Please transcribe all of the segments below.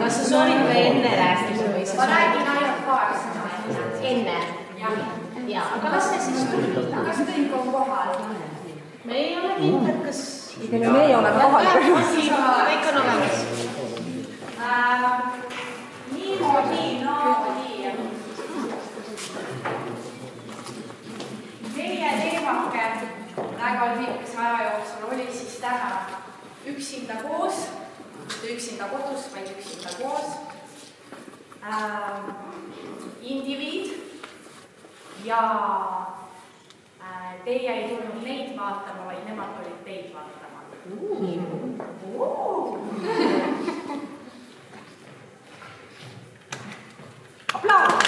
Kas sa soovid ka enne rääkida või sa ma räägin ainult paar sõna enne? Jaa, aga las me siis tulid. Kas kõik on kohal? Me ei ole kindlad, kas... Me ei ole kohal. Kõik on olemas. Niimoodi. Meie teemake väga lühikese aja jooksul oli siis täna üksinda koos, mitte üksinda kodus, vaid üksinda koos. Indiviid ja teie ei tulnud neid vaatama, vaid nemad tulid teid vaatama. Aplaus!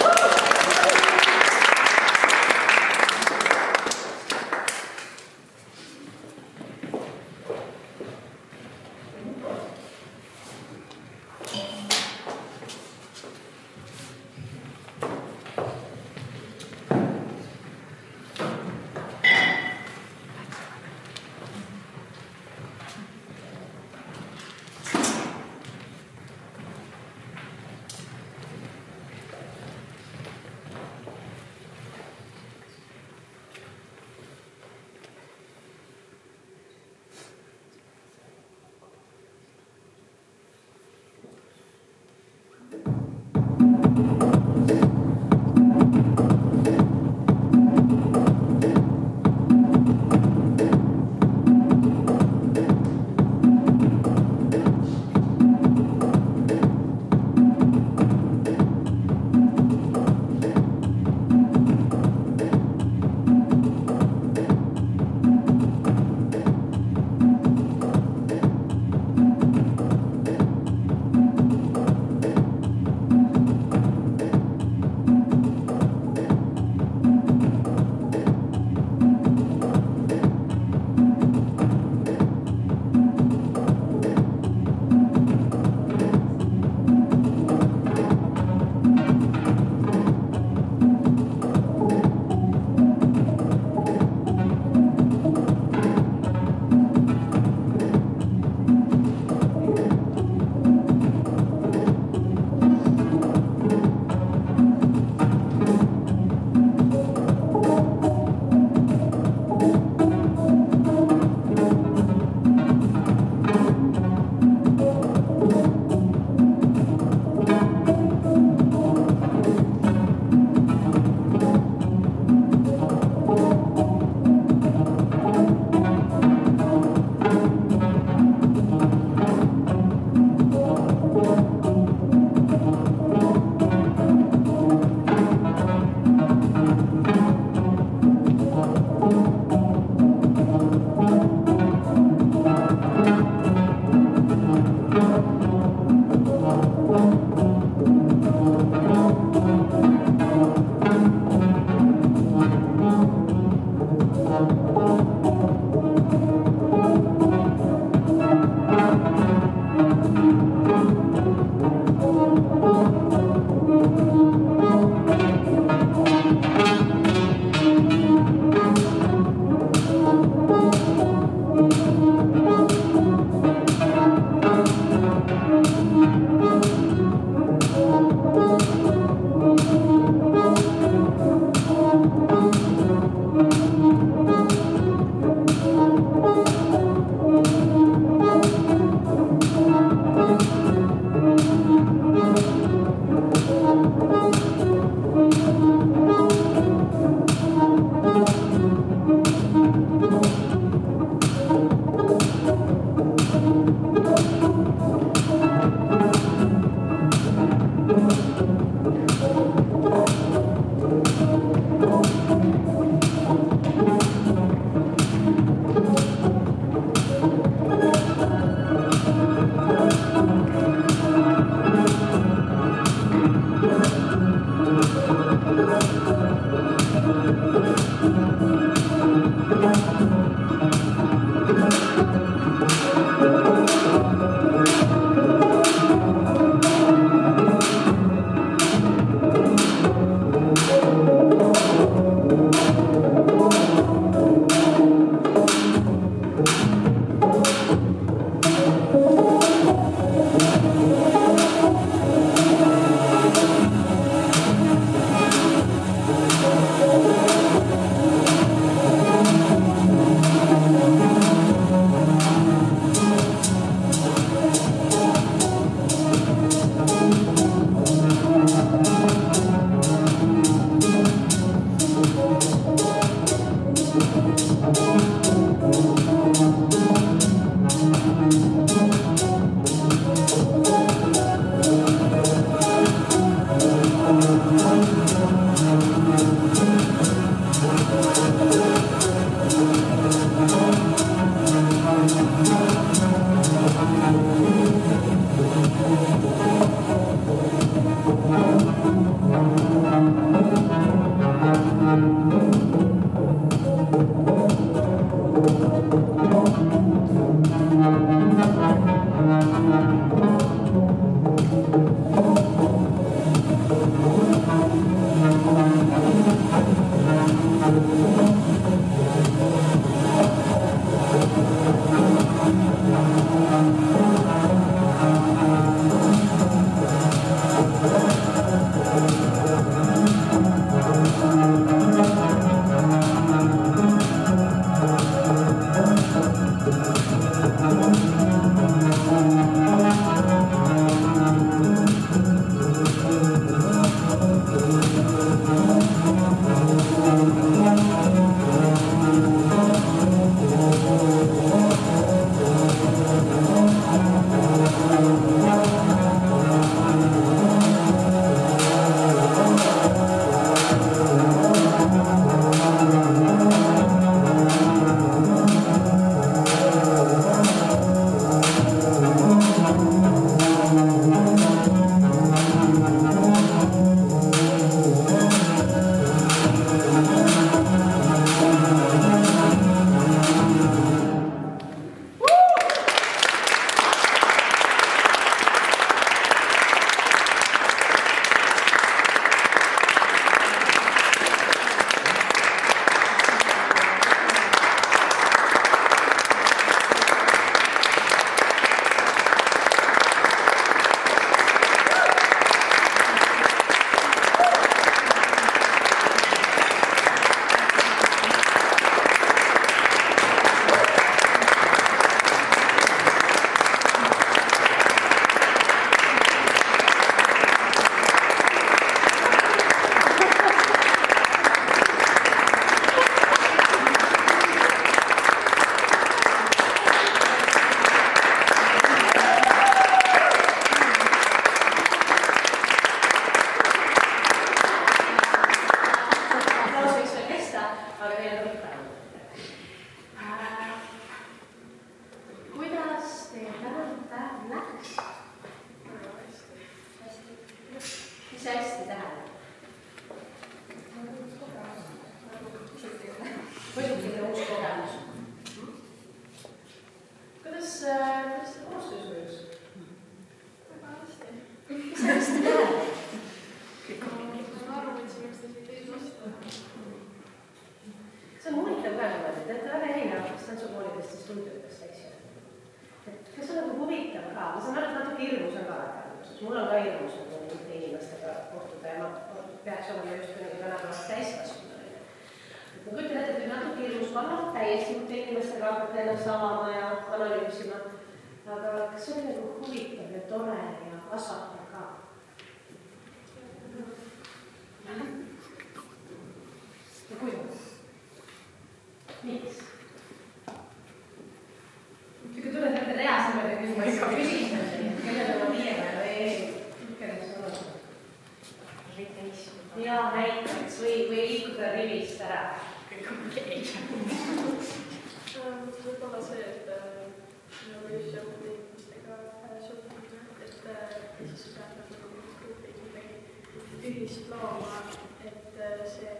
ühist looma, et see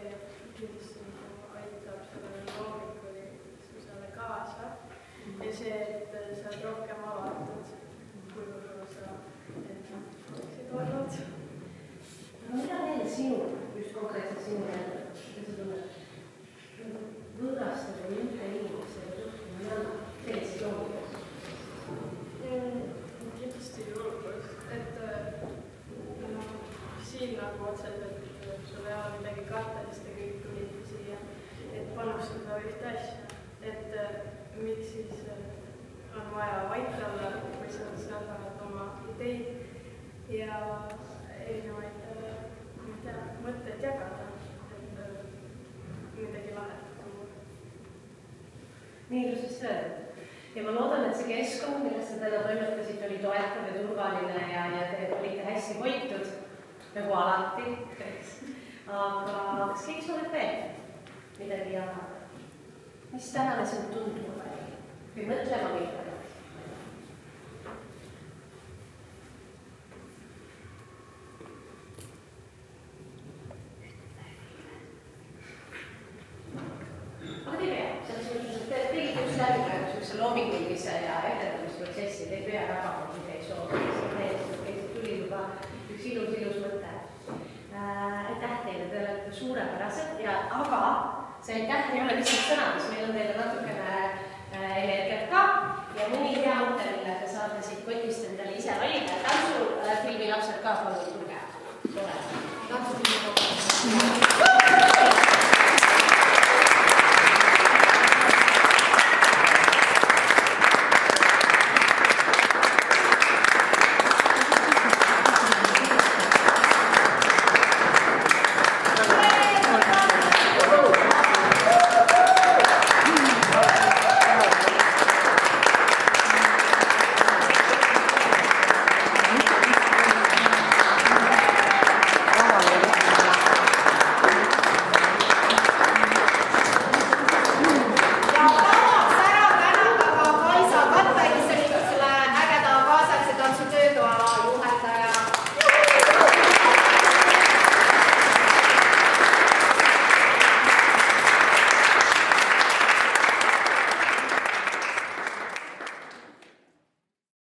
kindlasti aitab sellele loomikulisusele kaasa ja see, et sa oled rohkem avatud, kui võib-olla sa oleksid olnud. Mida veel sinul, just konkreetselt sinu jälle, võõrastada või mitte inimestele suhtumine on sellises loomikas? Kindlasti julgus, et siin nagu otseselt sul ei ole midagi karta, siis te kõik tulite siia, et panustada ühte asja, et miks siis on vaja vait olla, kui sa saad oma ideid ja erinevaid mõtteid jagada, et midagi lahedat on. Nii ilusasti öeldud. Ja ma loodan, et see keskkond, millest te täna toimetasid, oli toetav ja turvaline ja te olite hästi hoitud, nagu alati. Aga kas kõik soovib veel midagi jagada? Mis tänane sind tundma oli? Või mõtlema midagi? Aga te ei pea, selles mõttes, et te tegite just läbi praegu sellise loomingulise ja etendamisprotsessi, te ei pea väga ideid soovida, see tuli juba üks ilus mõte. Aitäh teile, te olete suurepärased, aga see aitäh ei ole lihtsalt sõnades, meil on teile natukene energiat ka ja mõni hea mõte saate siit kotist endale ise valida. Tantsufilmi lapsed ka palun tulge. Tore.